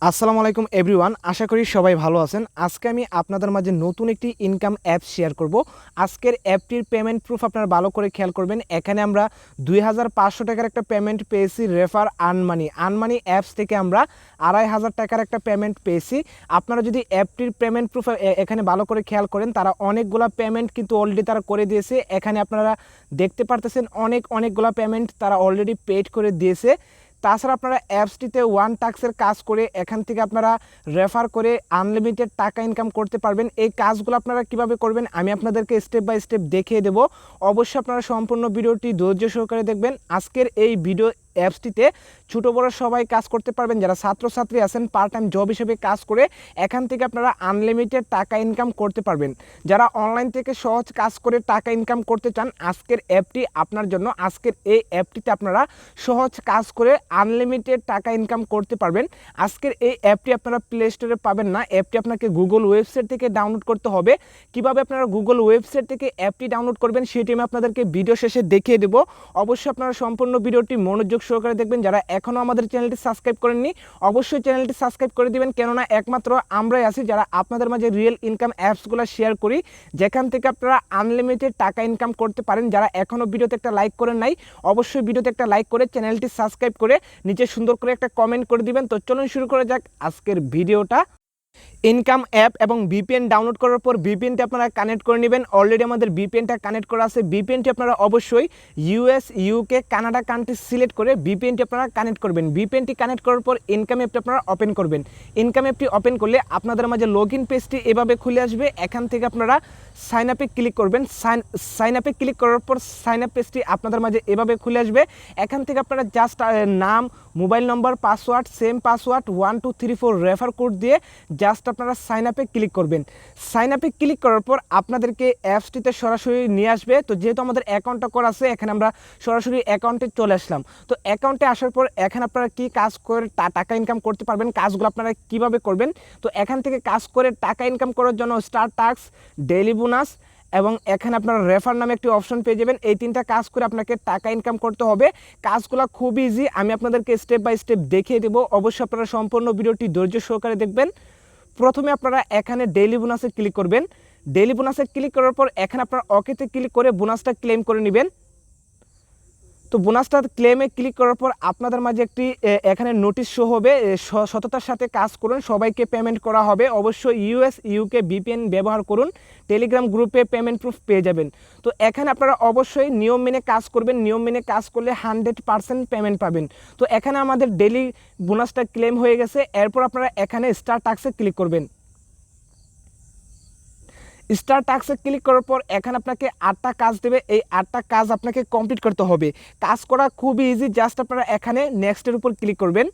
আসসালামু আলাইকুম এভরিওয়ান, আশা করি সবাই ভালো আছেন। আজকে আমি আপনাদের মাঝে নতুন একটি ইনকাম অ্যাপ শেয়ার করব। আজকের অ্যাপটির পেমেন্ট প্রুফ আপনারা ভালো করে খেয়াল করবেন। এখানে আমরা 2500 টাকার একটা পেমেন্ট পেয়েছি রেফার আনমানি অ্যাপস থেকে আমরা 2500 টাকার একটা পেমেন্ট পেয়েছি। আপনারা যদি অ্যাপটির পেমেন্ট প্রুফ এখানে ভালো করে খেয়াল করেন, তারা অনেকগুলা পেমেন্ট কিন্তু অলরেডি তারা করে দিয়েছে। এখানে আপনারা দেখতে পারতেছেন অনেকগুলা পেমেন্ট তারা অলরেডি পেড করে দিয়েছে। তাছাড়া আপনারা অ্যাপসটিতে ওয়ান টাস্কের কাজ করে এখান থেকে আপনারা রেফার করে আনলিমিটেড টাকা ইনকাম করতে পারবেন। এই কাজগুলো আপনারা কিভাবে করবেন আমি আপনাদেরকে স্টেপ বাই স্টেপ দেখিয়ে দেব। অবশ্যই আপনারা সম্পূর্ণ ভিডিওটি ধৈর্য সহকারে দেখবেন। আজকের এই ভিডিও অ্যাপসটিতে ছোটো বড়ো সবাই কাজ করতে পারবেন। যারা ছাত্রছাত্রী আছেন পার্ট টাইম জব হিসেবে কাজ করে এখান থেকে আপনারা আনলিমিটেড টাকা ইনকাম করতে পারবেন। যারা অনলাইন থেকে সহজ কাজ করে টাকা ইনকাম করতে চান, আজকের অ্যাপটি আপনার জন্য। আজকের এই অ্যাপটিতে আপনারা সহজ কাজ করে আনলিমিটেড টাকা ইনকাম করতে পারবেন। আজকের এই অ্যাপটি আপনারা প্লে স্টোরে পাবেন না, অ্যাপটি আপনাকে গুগল ওয়েবসাইট থেকে ডাউনলোড করতে হবে। কিভাবে আপনারা গুগল ওয়েবসাইট থেকে অ্যাপটি ডাউনলোড করবেন সেটি আমি আপনাদেরকে ভিডিও শেষে দেখিয়ে দেব। অবশ্যই আপনারা সম্পূর্ণ ভিডিওটি মনোযোগ সহকারে দেখবেন। যারা এখনও আমাদের চ্যানেলটি সাবস্ক্রাইব করেননি অবশ্যই চ্যানেলটি সাবস্ক্রাইব করে দিবেন, কেননা একমাত্র আমরাই আছি যারা আপনাদের মাঝে রিয়েল ইনকাম অ্যাপসগুলো শেয়ার করি, যেখান থেকে আপনারা আনলিমিটেড টাকা ইনকাম করতে পারেন। যারা এখনও ভিডিওতে একটা লাইক করেন নাই অবশ্যই ভিডিওতে একটা লাইক করে চ্যানেলটি সাবস্ক্রাইব করে নিচে সুন্দর করে একটা কমেন্ট করে দিবেন। তো চলুন শুরু করা যাক আজকের ভিডিওটা। ইনকাম অ্যাপ এবং ভিপিএন ডাউনলোড করার পর ভিপিএনটি আপনারা কানেক্ট করে নেবেন। অলরেডি আমাদের ভিপিএনটা কানেক্ট করা আছে। ভিপিএনটি আপনারা অবশ্যই US, UK, Canada country select করে ভিপিএনটি আপনারা কানেক্ট করবেন। ভিপিএনটি কানেক্ট করার পর ইনকাম অ্যাপটি আপনারা ওপেন করবেন। ইনকাম অ্যাপটি ওপেন করলে আপনাদের মাঝে লগ ইন পেজটি এভাবে খুলে আসবে। এখান থেকে আপনারা সাইন আপে ক্লিক করবেন। সাইন আপে ক্লিক করার পর সাইন আপ পেজটি আপনাদের মাঝে এভাবে খুলে আসবে। এখান থেকে আপনারা জাস্ট নাম, মোবাইল নম্বর, password, same password 1 2 3 4 refer code দিয়ে জাস্ট আপনারা সাইন আপে ক্লিক করবেন। সাইন আপে ক্লিক করার পর আপনাদেরকে অ্যাপসটিতে সরাসরি নিয়ে আসবে। তো যেহেতু আমাদের অ্যাকাউন্টটা করা আছে এখানে আমরা সরাসরি অ্যাকাউন্টে চলে আসলাম। তো অ্যাকাউন্টে আসার পর এখানে আপনারা কি কাজ করে টাকা ইনকাম করতে পারবেন, কাজগুলো আপনারা কিভাবে করবেন। তো এখান থেকে কাজ করে টাকা ইনকাম করার জন্য স্টার টাস্ক, ডেইলি বোনাস এবং এখানে আপনারা রেফার নামে একটি অপশন পেয়ে যাবেন। এই তিনটা কাজ করে আপনাকে টাকা ইনকাম করতে হবে। কাজগুলো খুব ইজি, আমি আপনাদেরকে স্টেপ বাই স্টেপ দেখিয়ে দেবো। অবশ্যই আপনারা সম্পূর্ণ ভিডিওটি ধৈর্য সহকারে দেখবেন। প্রথমে আপনারা এখানে ডেইলি বোনাসে ক্লিক করবেন। ডেইলি বোনাসে ক্লিক করার পর এখানে আপনারা ওকেতে ক্লিক করে বোনাসটা ক্লেম করে নেবেন। তো বোনাসটা ক্লেমে ক্লিক করার পর আপনাদের মাঝে একটি এখানে নোটিশ শো হবে, সততার সাথে কাজ করুন, সবাইকে পেমেন্ট করা হবে। অবশ্যই ইউএস, ইউকে ভিপিএন ব্যবহার করুন, টেলিগ্রাম গ্রুপে পেমেন্ট প্রুফ পেয়ে যাবেন। তো এখানে আপনারা অবশ্যই নিয়ম মেনে কাজ করবেন। নিয়ম মেনে কাজ করলে 100% পেমেন্ট পাবেন। তো এখানে আমাদের ডেইলি বোনাসটা ক্লেম হয়ে গেছে। এরপর আপনারা এখানে স্টার টাস্কে ক্লিক করবেন। স্টার টাস্কে ক্লিক করার পর এখানে আপনাকে 8টা কাজ দেবে। এই 8টা কাজ আপনাকে কমপ্লিট করতে হবে। কাজ করা খুবই ইজি, জাস্ট আপনারা এখানে নেক্সটের উপর ক্লিক করবেন।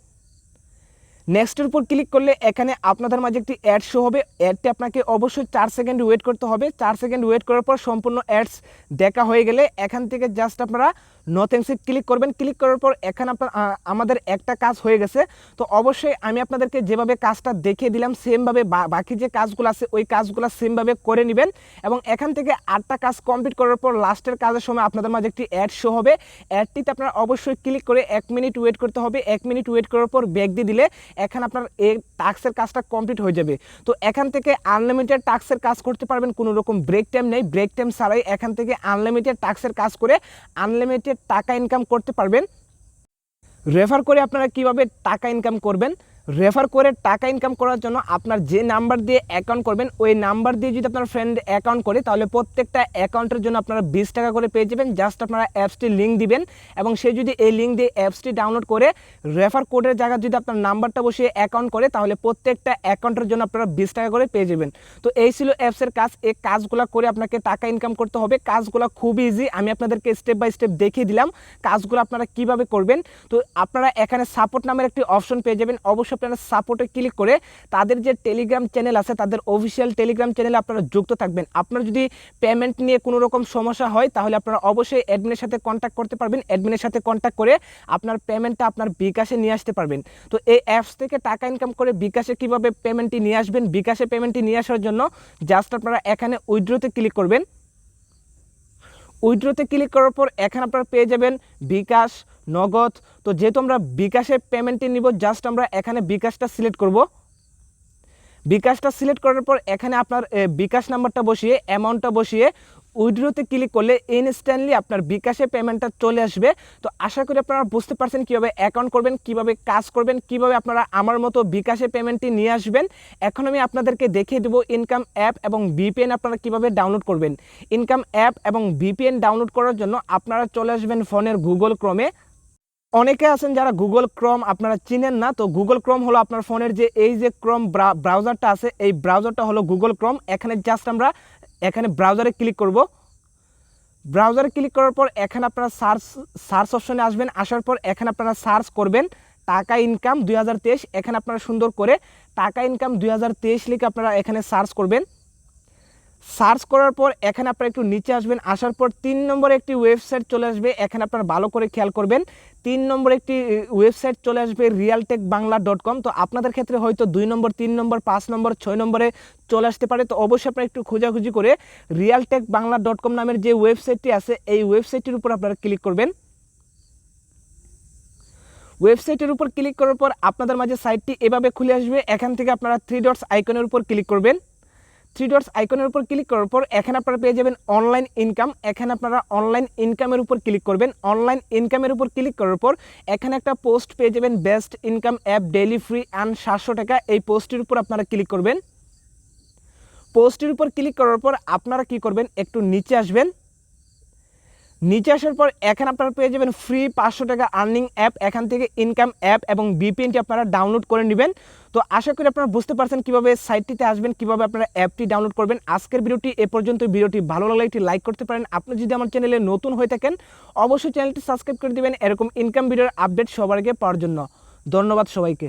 নেক্সটের উপর ক্লিক করলে এখানে আপনাদের মাঝে একটি অ্যাড শো হবে। অ্যাডটি আপনাকে অবশ্যই 4 সেকেন্ড ওয়েট করতে হবে। 4 সেকেন্ড ওয়েট করার পর সম্পূর্ণ অ্যাডস দেখা হয়ে গেলে এখান থেকে জাস্ট আপনারা নো থ্যাঙ্কসে ক্লিক করবেন। ক্লিক করার পর এখানে আমাদের একটা কাজ হয়ে গেছে। তো অবশ্যই আমি আপনাদেরকে যেভাবে কাজটা দেখিয়ে দিলাম সেমভাবে বাকি যে কাজগুলো আছে ওই কাজগুলো সেমভাবে করে নেবেন। এবং এখান থেকে 8টা কাজ কমপ্লিট করার পর লাস্টের কাজের সময় আপনাদের মাঝে একটি অ্যাড শো হবে। অ্যাডটিতে আপনারা অবশ্যই ক্লিক করে 1 মিনিট ওয়েট করতে হবে। 1 মিনিট ওয়েট করার পর ব্যাক দিয়ে দিলে এখানে আপনার এই টাস্কের কাজটা কমপ্লিট হয়ে যাবে। তো এখান থেকে আনলিমিটেড টাস্কের কাজ করতে পারবেন, কোনো রকম ব্রেক টাইম নেই। ব্রেক টাইম ছাড়াই এখান থেকে আনলিমিটেড টাস্কের কাজ করে আনলিমিটেড টাকা ইনকাম করতে পারবেন। রেফার করে আপনারা কিভাবে টাকা ইনকাম করবেন। রেফার করে টাকা ইনকাম করার জন্য আপনার যে নাম্বার দিয়ে অ্যাকাউন্ট করবেন ওই নাম্বার দিয়ে যদি আপনার ফ্রেন্ড অ্যাকাউন্ট করে তাহলে প্রত্যেকটা অ্যাকাউন্টের জন্য আপনারা 20 টাকা করে পেয়ে যাবেন। জাস্ট আপনারা অ্যাপসটি লিঙ্ক দিবেন এবং সে যদি এই লিঙ্ক দিয়ে অ্যাপসটি ডাউনলোড করে রেফার কোডের জায়গায় যদি আপনার নাম্বারটা বসিয়ে অ্যাকাউন্ট করে তাহলে প্রত্যেকটা অ্যাকাউন্টের জন্য আপনারা 20 টাকা করে পেয়ে যাবেন। তো এই ছিল অ্যাপসের কাজ। এই কাজগুলো করে আপনাকে টাকা ইনকাম করতে হবে। কাজগুলো খুব ইজি, আমি আপনাদেরকে স্টেপ বাই স্টেপ দেখিয়ে দিলাম কাজগুলো আপনারা কিভাবে করবেন। তো আপনারা এখানে সাপোর্ট নামের একটি অপশন পেয়ে যাবেন। অবশ্যই আপনারা সাপোর্টে ক্লিক করে তাদের যে টেলিগ্রাম চ্যানেল আছে তাদের অফিসিয়াল টেলিগ্রাম চ্যানেলে আপনারা যুক্ত থাকবেন। আপনার যদি পেমেন্ট নিয়ে কোনো রকম সমস্যা হয় তাহলে আপনারা অবশ্যই অ্যাডমিনের সাথে কন্ট্যাক্ট করতে পারবেন। অ্যাডমিনের সাথে কন্ট্যাক্ট করে আপনার পেমেন্টটা আপনার বিকাশে নিয়ে আসতে পারবেন। তো এই অ্যাপস থেকে টাকা ইনকাম করে বিকাশে কিভাবে পেমেন্টটি নিয়ে আসবেন, বিকাশে পেমেন্টটি নিয়ে আসার জন্য জাস্ট আপনারা এখানে উইথড্রতে ক্লিক করবেন। উইথড্রোতে ক্লিক করার পর এখানে আপনারা পেয়ে যাবেন বিকাশ, নগদ। তো যেহেতু আমরা বিকাশে পেমেন্টটি নিব, জাস্ট আমরা এখানে বিকাশটা সিলেক্ট করব। বিকাশটা সিলেক্ট করার পর এখানে আপনার বিকাশ নাম্বারটা বসিয়ে অ্যামাউন্টটা বসিয়ে উইথড্রোতে ক্লিক করলে ইনস্ট্যান্টলি আপনার বিকাশে পেমেন্টটা চলে আসবে। তো আশা করি আপনারা বুঝতে পারছেন কীভাবে অ্যাকাউন্ট করবেন, কীভাবে কাজ করবেন, কীভাবে আপনারা আমার মতো বিকাশে পেমেন্টটি নিয়ে আসবেন। এখন আমি আপনাদেরকে দেখিয়ে দেবো ইনকাম অ্যাপ এবং ভিপিএন আপনারা কীভাবে ডাউনলোড করবেন। ইনকাম অ্যাপ এবং ভিপিএন ডাউনলোড করার জন্য আপনারা চলে আসবেন ফোনের গুগল ক্রোমে। অনেকে আছেন যারা গুগল ক্রোম আপনারা চিনেন না, তো গুগল ক্রোম হলো আপনার ফোনের যে এই যে ক্রোম ব্রাউজারটা আছে, এই ব্রাউজারটা হলো গুগল ক্রোম। এখানে জাস্ট আমরা এখানে ব্রাউজারে ক্লিক করব। ব্রাউজারে ক্লিক করার পর এখানে আপনারা সার্চ অপশনে আসবেন। আসার পর এখানে আপনারা সার্চ করবেন টাকা ইনকাম 2023। এখানে আপনারা সুন্দর করে টাকা ইনকাম 2023 লিখে আপনারা এখানে সার্চ করবেন। সার্চ করার পর এখানে আপনারা একটু নিচে আসবেন। আসার পর 3 নম্বরে একটি ওয়েবসাইট চলে আসবে। এখানে আপনারা ভালো করে খেয়াল করবেন। 3 নম্বরে একটি ওয়েবসাইট চলে আসবে realtechbangla.com। তো আপনাদের ক্ষেত্রে হয়তো 2 নম্বর, 3 নম্বর, 5 নম্বর, 6 নম্বরে চলে আসতে পারে। তো অবশ্যই আপনারা একটু খোঁজাখুঁজি করে realtechbangla.com নামের যে ওয়েবসাইটটি আছে এই ওয়েবসাইটটির উপর আপনারা ক্লিক করবেন। ওয়েবসাইটের উপর ক্লিক করার পর আপনাদের মাঝে সাইটটি এভাবে খুলে আসবে। এখান থেকে আপনারা 3 ডটস আইকনের উপর ক্লিক করবেন। 3 ডটস আইকনের উপর ক্লিক করার পর এখানে আপনারা পেয়ে যাবেন অনলাইন ইনকাম। এখানে আপনারা অনলাইন ইনকামের উপর ক্লিক করবেন। অনলাইন ইনকামের উপর ক্লিক করার পর এখানে একটা পোস্ট পেয়ে যাবেন, best income app daily free and 700 টাকা। এই পোস্টের উপর আপনারা ক্লিক করবেন। পোস্টের উপর ক্লিক করার পর আপনারা কি করবেন, একটু নিচে আসবেন। নিচে আসার পর এখানে আপনারা পেয়ে যাবেন ফ্রি 500 টাকা আর্নিং অ্যাপ। এখান থেকে ইনকাম অ্যাপ এবং ভিপিএনটি আপনারা ডাউনলোড করে নেবেন। তো আশা করি আপনারা বুঝতে পারছেন কীভাবে সাইটটিতে আসবেন, কীভাবে আপনারা অ্যাপটি ডাউনলোড করবেন। আজকের ভিডিওটি এ পর্যন্ত। ভিডিওটি ভালো লাগলে একটি লাইক করতে পারেন। আপনি যদি আমার চ্যানেলে নতুন হয়ে থাকেন অবশ্যই চ্যানেলটি সাবস্ক্রাইব করে দেবেন এরকম ইনকাম ভিডিওর আপডেট সবার আগে পাওয়ার জন্য। ধন্যবাদ সবাইকে।